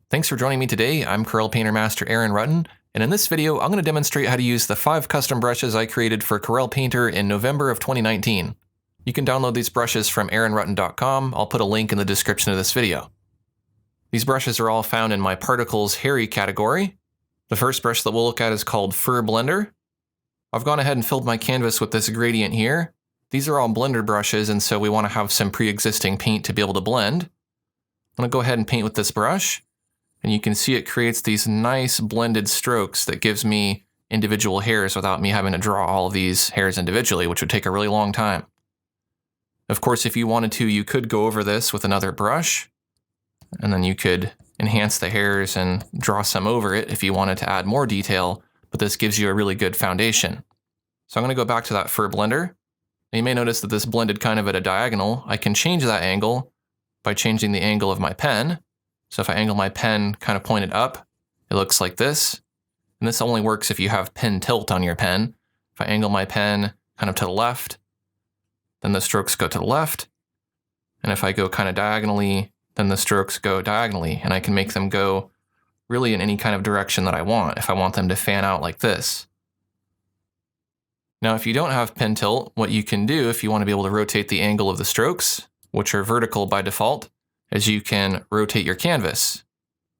Thanks for joining me today. I'm Corel Painter Master Aaron Rutten, and in this video I'm going to demonstrate how to use the 5 custom brushes I created for Corel Painter in November of 2019. You can download these brushes from aaronrutten.com. I'll put a link in the description of this video. These brushes are all found in my Particles Hairy category. The first brush that we'll look at is called Fur Blender. I've gone ahead and filled my canvas with this gradient here. These are all blender brushes, and so we want to have some pre-existing paint to be able to blend. I'm going to go ahead and paint with this brush. And you can see it creates these nice blended strokes that gives me individual hairs without me having to draw all of these hairs individually, which would take a really long time. Of course, if you wanted to, you could go over this with another brush, and then you could enhance the hairs and draw some over it if you wanted to add more detail, but this gives you a really good foundation. So I'm going to go back to that fur blender. And you may notice that this blended kind of at a diagonal. I can change that angle by changing the angle of my pen. So if I angle my pen kind of pointed up, it looks like this. And this only works if you have pen tilt on your pen. If I angle my pen kind of to the left, then the strokes go to the left. And if I go kind of diagonally, then the strokes go diagonally. And I can make them go really in any kind of direction that I want, if I want them to fan out like this. Now, if you don't have pen tilt, what you can do if you want to be able to rotate the angle of the strokes, which are vertical by default, is you can rotate your canvas.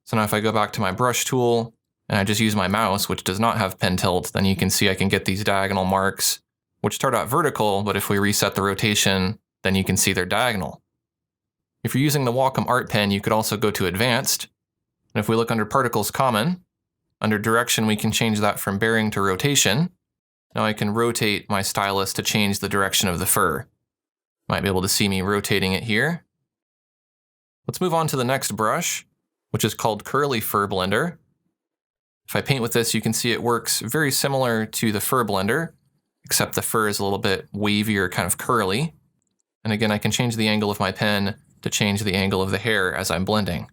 So now if I go back to my brush tool and I just use my mouse, which does not have pen tilt, then you can see I can get these diagonal marks, which start out vertical, but if we reset the rotation, then you can see they're diagonal. If you're using the Wacom Art Pen, you could also go to Advanced. And if we look under Particles Common, under Direction, we can change that from bearing to rotation. Now I can rotate my stylus to change the direction of the fur. Might be able to see me rotating it here. Let's move on to the next brush, which is called Curly Fur Blender. If I paint with this, you can see it works very similar to the Fur Blender, except the fur is a little bit wavy or kind of curly. And again, I can change the angle of my pen to change the angle of the hair as I'm blending.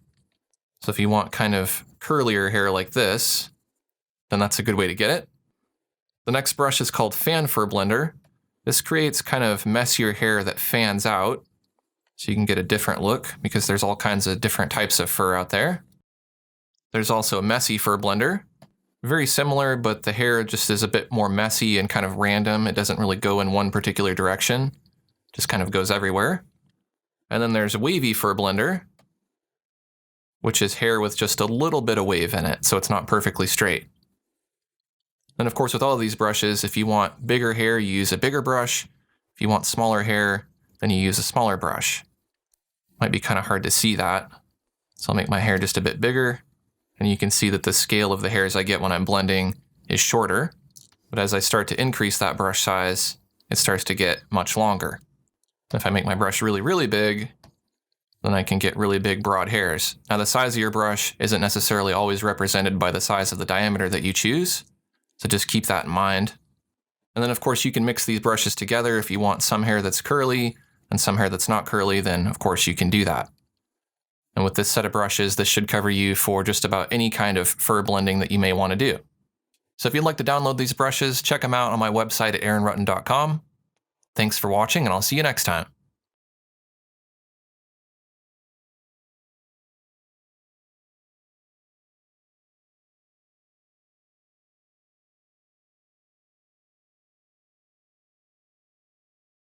So if you want kind of curlier hair like this, then that's a good way to get it. The next brush is called Fan Fur Blender. This creates kind of messier hair that fans out, so you can get a different look because there's all kinds of different types of fur out there. There's also a Messy Fur Blender. Very similar, but the hair just is a bit more messy and kind of random. It doesn't really go in one particular direction. Just kind of goes everywhere. And then there's a Wavy Fur Blender, which is hair with just a little bit of wave in it, so it's not perfectly straight. And of course, with all of these brushes, if you want bigger hair, you use a bigger brush. If you want smaller hair, then you use a smaller brush. Might be kind of hard to see that. So I'll make my hair just a bit bigger. And you can see that the scale of the hairs I get when I'm blending is shorter. But as I start to increase that brush size, it starts to get much longer. If I make my brush really, really big, then I can get really big, broad hairs. Now, the size of your brush isn't necessarily always represented by the size of the diameter that you choose. So just keep that in mind. And then, of course, you can mix these brushes together. If you want some hair that's curly and some hair that's not curly, then of course you can do that. And with this set of brushes, this should cover you for just about any kind of fur blending that you may want to do. So if you'd like to download these brushes, check them out on my website at aaronrutten.com. Thanks for watching, and I'll see you next time.